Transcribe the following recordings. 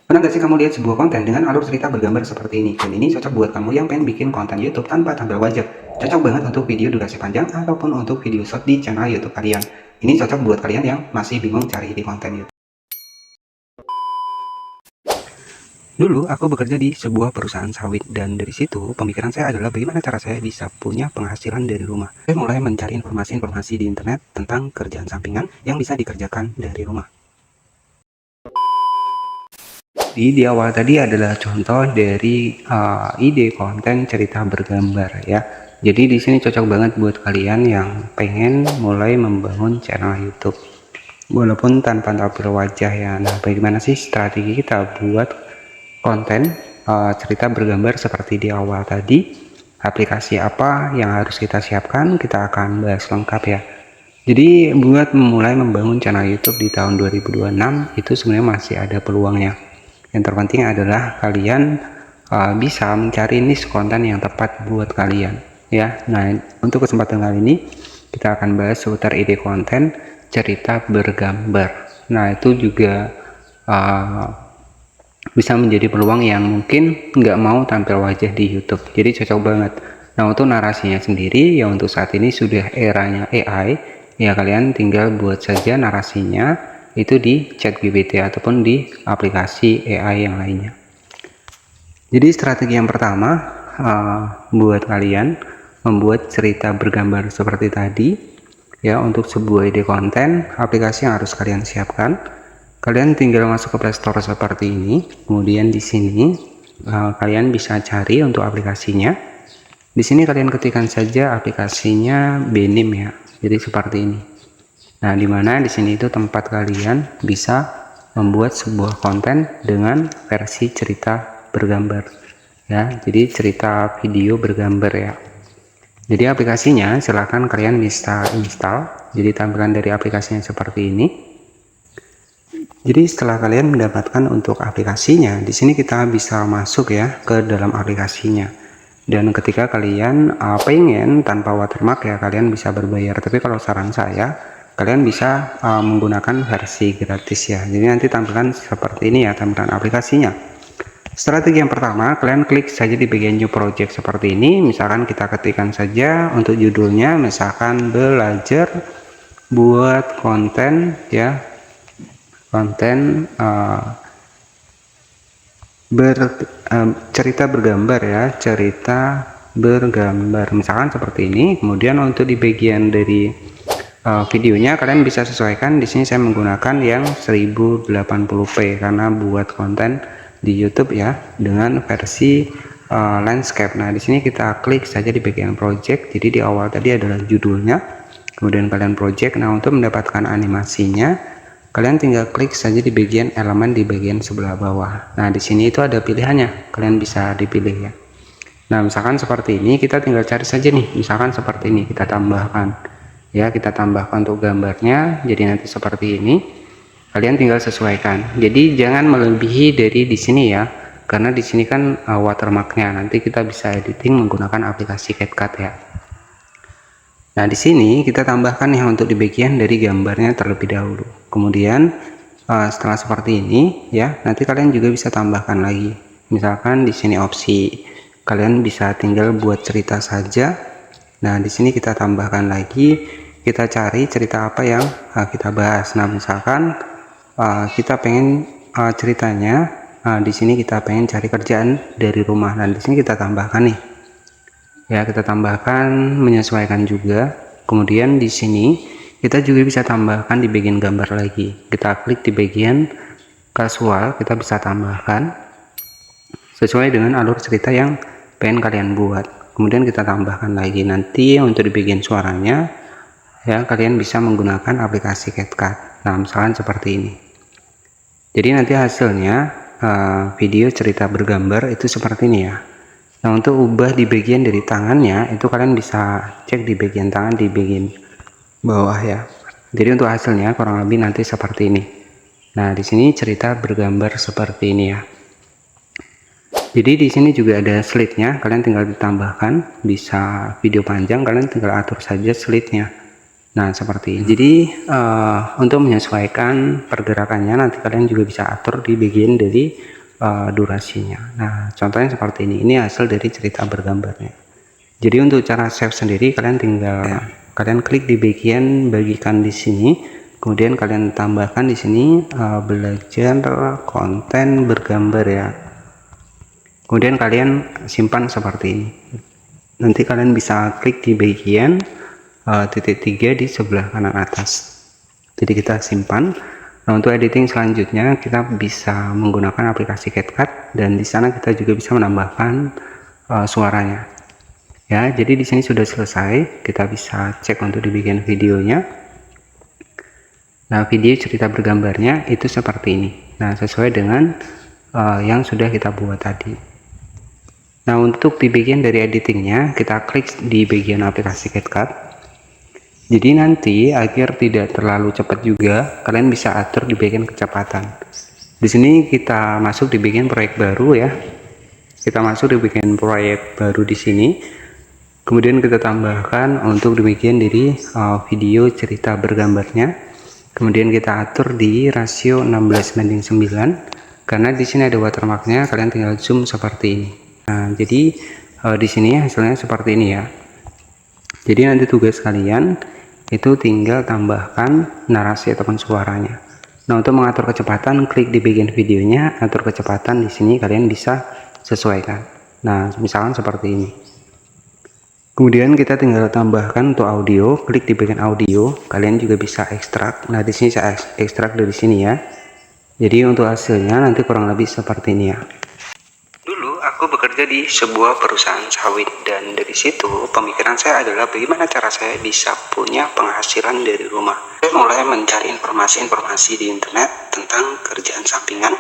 Pernah gak sih kamu lihat sebuah konten dengan alur cerita bergambar seperti ini? Dan ini cocok buat kamu yang pengen bikin konten YouTube tanpa tampil wajah. Cocok banget untuk video durasi panjang ataupun untuk video short di channel YouTube kalian. Ini cocok buat kalian yang masih bingung cari ide konten YouTube. Dulu aku bekerja di sebuah perusahaan sawit dan dari situ pemikiran saya adalah bagaimana cara saya bisa punya penghasilan dari rumah. Saya mulai mencari informasi-informasi di internet tentang kerjaan sampingan yang bisa dikerjakan dari rumah. Di awal tadi adalah contoh dari ide konten cerita bergambar ya. Jadi di sini cocok banget buat kalian yang pengen mulai membangun channel YouTube. Walaupun tanpa tampil wajah ya. Nah, bagaimana sih strategi kita buat konten cerita bergambar seperti di awal tadi? Aplikasi apa yang harus kita siapkan? Kita akan bahas lengkap ya. Jadi buat memulai membangun channel YouTube di tahun 2026 itu sebenarnya masih ada peluangnya. Yang terpenting adalah kalian bisa mencari niche konten yang tepat buat kalian ya. Nah, untuk kesempatan kali ini kita akan bahas seputar ide konten cerita bergambar. Nah, itu juga bisa menjadi peluang yang mungkin nggak mau tampil wajah di YouTube, jadi cocok banget. Nah, untuk narasinya sendiri ya, untuk saat ini sudah eranya AI ya, kalian tinggal buat saja narasinya itu di ChatGPT ataupun di aplikasi AI yang lainnya. Jadi strategi yang pertama buat kalian membuat cerita bergambar seperti tadi ya. Untuk sebuah ide konten, aplikasi yang harus kalian siapkan, kalian tinggal masuk ke Play Store seperti ini. Kemudian di sini kalian bisa cari untuk aplikasinya. Di sini kalian ketikkan saja aplikasinya Benim ya. Jadi seperti ini. Nah, dimana di sini itu tempat kalian bisa membuat sebuah konten dengan versi cerita bergambar ya. Jadi cerita video bergambar ya. Jadi aplikasinya silahkan kalian bisa install. Jadi tampilan dari aplikasinya seperti ini. Jadi setelah kalian mendapatkan untuk aplikasinya, di sini kita bisa masuk ya ke dalam aplikasinya. Dan ketika kalian pengen tanpa watermark ya, kalian bisa berbayar. Tapi kalau saran saya, kalian bisa menggunakan versi gratis ya. Jadi nanti tampilan seperti ini ya, tampilan aplikasinya. Strategi yang pertama, kalian klik saja di bagian new project seperti ini. Misalkan kita ketikkan saja untuk judulnya, misalkan belajar buat konten ya, konten cerita bergambar ya, cerita bergambar, misalkan seperti ini. Kemudian untuk di bagian dari videonya kalian bisa sesuaikan. Di sini saya menggunakan yang 1080p karena buat konten di YouTube ya dengan versi landscape. Nah, di sini kita klik saja di bagian project. Jadi di awal tadi adalah judulnya, kemudian kalian project. Nah, untuk mendapatkan animasinya kalian tinggal klik saja di bagian elemen di bagian sebelah bawah. Nah, di sini itu ada pilihannya, kalian bisa dipilih ya. Nah, misalkan seperti ini, kita tinggal cari saja nih, misalkan seperti ini kita tambahkan ya, kita tambahkan untuk gambarnya jadi nanti seperti ini. Kalian tinggal sesuaikan. Jadi jangan melebihi dari di sini ya, karena di sini kan watermarknya. Nanti kita bisa editing menggunakan aplikasi CapCut ya. Nah, di sini kita tambahkan ya untuk di bagian dari gambarnya terlebih dahulu. Kemudian setelah seperti ini ya, nanti kalian juga bisa tambahkan lagi. Misalkan di sini opsi, kalian bisa tinggal buat cerita saja. Nah, di sini kita tambahkan lagi, kita cari cerita apa yang kita bahas. Nah, misalkan kita pengen ceritanya di sini kita pengen cari kerjaan dari rumah. Dan di sini kita tambahkan nih ya, kita tambahkan menyesuaikan juga. Kemudian di sini kita juga bisa tambahkan di bagian gambar lagi. Kita klik di bagian kasual, kita bisa tambahkan sesuai dengan alur cerita yang pengen kalian buat. Kemudian kita tambahkan lagi. Nanti untuk di bagian suaranya ya, kalian bisa menggunakan aplikasi CapCut. Nah, misalkan seperti ini. Jadi nanti hasilnya video cerita bergambar itu seperti ini ya. Nah, untuk ubah di bagian dari tangannya itu kalian bisa cek di bagian tangan di bagian bawah ya. Jadi untuk hasilnya kurang lebih nanti seperti ini. Nah, di sini cerita bergambar seperti ini ya. Jadi di sini juga ada slide-nya, kalian tinggal ditambahkan. Bisa video panjang, kalian tinggal atur saja slide-nya. Nah, seperti ini. Jadi untuk menyesuaikan pergerakannya nanti kalian juga bisa atur di bagian dari durasinya. Nah, contohnya seperti ini. Ini hasil dari cerita bergambarnya. Jadi untuk cara save sendiri kalian tinggal kalian klik di bagian bagikan di sini. Kemudian kalian tambahkan di sini belajar konten bergambar ya. Kemudian kalian simpan seperti ini. Nanti kalian bisa klik di bagian titik 3 di sebelah kanan atas. Jadi kita simpan. Nah, untuk editing selanjutnya kita bisa menggunakan aplikasi CapCut dan di sana kita juga bisa menambahkan suaranya. Ya, jadi di sini sudah selesai. Kita bisa cek untuk di bagian videonya. Nah, video cerita bergambarnya itu seperti ini. Nah, sesuai dengan yang sudah kita buat tadi. Nah, untuk di bagian dari editingnya kita klik di bagian aplikasi CapCut. Jadi nanti agar tidak terlalu cepat juga, kalian bisa atur di bagian kecepatan. Di sini kita masuk di bagian proyek baru ya. Kita masuk di bagian proyek baru di sini. Kemudian kita tambahkan untuk di bagian dari video cerita bergambarnya. Kemudian kita atur di rasio 16:9 karena di sini ada watermarknya. Kalian tinggal zoom seperti ini. Nah, jadi di sini hasilnya seperti ini ya. Jadi nanti tugas kalian itu tinggal tambahkan narasi ataupun suaranya. Nah, untuk mengatur kecepatan klik di bagian videonya, atur kecepatan di sini kalian bisa sesuaikan. Nah, misalkan seperti ini. Kemudian kita tinggal tambahkan untuk audio, klik di bagian audio, kalian juga bisa ekstrak. Nah, di sini saya ekstrak dari sini ya. Jadi untuk hasilnya nanti kurang lebih seperti ini ya. Dulu aku bekerja di sebuah perusahaan sawit dan dari situ pemikiran saya adalah bagaimana cara saya bisa punya penghasilan dari rumah. Saya mulai mencari informasi-informasi di internet tentang kerjaan sampingan.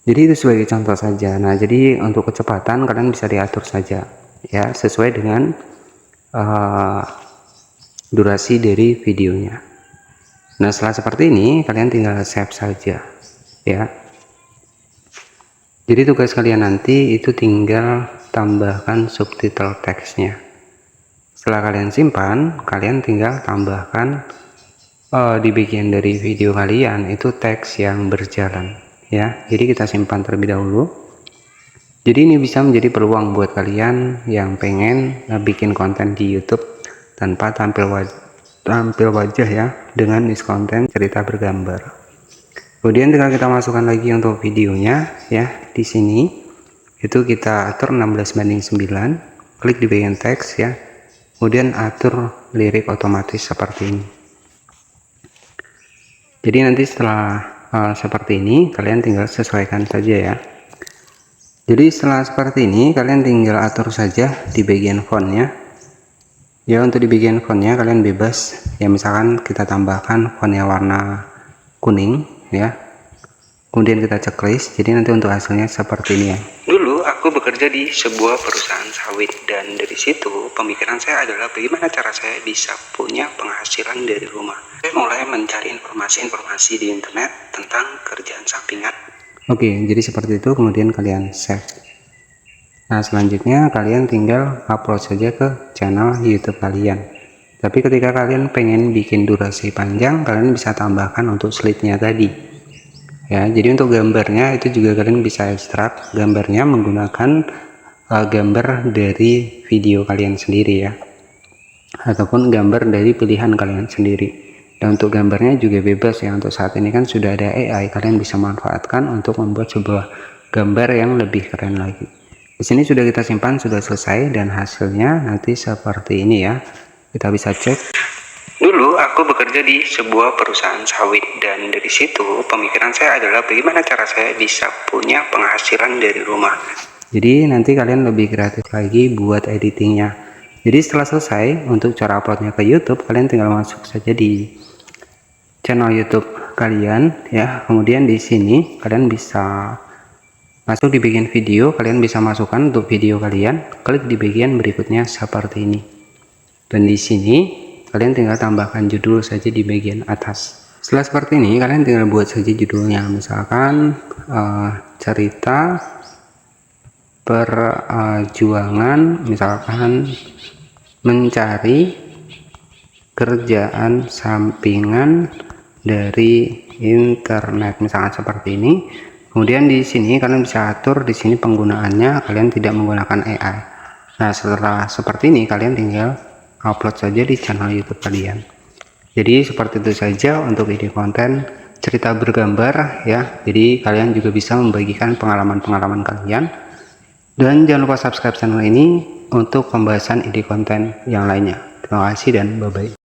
Jadi itu sebagai contoh saja. Nah, jadi untuk kecepatan kalian bisa diatur saja ya sesuai dengan durasi dari videonya. Nah, setelah seperti ini kalian tinggal save saja ya. Jadi tugas kalian nanti itu tinggal tambahkan subtitle teksnya. Setelah kalian simpan, kalian tinggal tambahkan di bagian dari video kalian itu teks yang berjalan ya. Jadi kita simpan terlebih dahulu. Jadi ini bisa menjadi peluang buat kalian yang pengen bikin konten di YouTube tanpa tampil wajah ya, dengan isi konten cerita bergambar. Kemudian tinggal kita masukkan lagi untuk videonya ya. Di sini itu kita atur 16:9, klik di bagian teks ya. Kemudian atur lirik otomatis seperti ini. Jadi nanti setelah seperti ini kalian tinggal sesuaikan saja ya. Jadi setelah seperti ini kalian tinggal atur saja di bagian fontnya ya. Untuk di bagian fontnya kalian bebas ya, misalkan kita tambahkan fontnya warna kuning ya. Kemudian kita checklist. Jadi nanti untuk hasilnya seperti ini ya. Dulu aku bekerja di sebuah perusahaan sawit dan dari situ pemikiran saya adalah bagaimana cara saya bisa punya penghasilan dari rumah. Saya mulai mencari informasi-informasi di internet tentang kerjaan sampingan. Oke, jadi seperti itu. Kemudian kalian save. Nah, selanjutnya kalian tinggal upload saja ke channel YouTube kalian. Tapi ketika kalian pengen bikin durasi panjang, kalian bisa tambahkan untuk slide-nya tadi ya. Jadi untuk gambarnya itu juga kalian bisa ekstrak gambarnya menggunakan gambar dari video kalian sendiri ya, ataupun gambar dari pilihan kalian sendiri. Dan untuk gambarnya juga bebas ya. Untuk saat ini kan sudah ada AI, kalian bisa manfaatkan untuk membuat sebuah gambar yang lebih keren lagi. Di sini sudah kita simpan, sudah selesai, dan hasilnya nanti seperti ini ya. Kita bisa cek. Dulu aku bekerja di sebuah perusahaan sawit dan dari situ pemikiran saya adalah bagaimana cara saya bisa punya penghasilan dari rumah. Jadi nanti kalian lebih kreatif lagi buat editingnya. Jadi setelah selesai untuk cara uploadnya ke YouTube, kalian tinggal masuk saja di channel YouTube kalian ya. Kemudian di sini kalian bisa masuk di bagian video, kalian bisa masukkan untuk video kalian, klik di bagian berikutnya seperti ini. Dan di sini kalian tinggal tambahkan judul saja di bagian atas. Setelah seperti ini kalian tinggal buat saja judulnya, misalkan cerita perjuangan, misalkan mencari kerjaan sampingan dari internet, misalkan seperti ini. Kemudian di sini kalian bisa atur di sini penggunaannya, kalian tidak menggunakan AI. Nah, setelah seperti ini kalian tinggal upload saja di channel YouTube kalian. Jadi seperti itu saja untuk ide konten cerita bergambar ya. Jadi kalian juga bisa membagikan pengalaman-pengalaman kalian. Dan jangan lupa subscribe channel ini untuk pembahasan ide konten yang lainnya. Terima kasih dan bye-bye.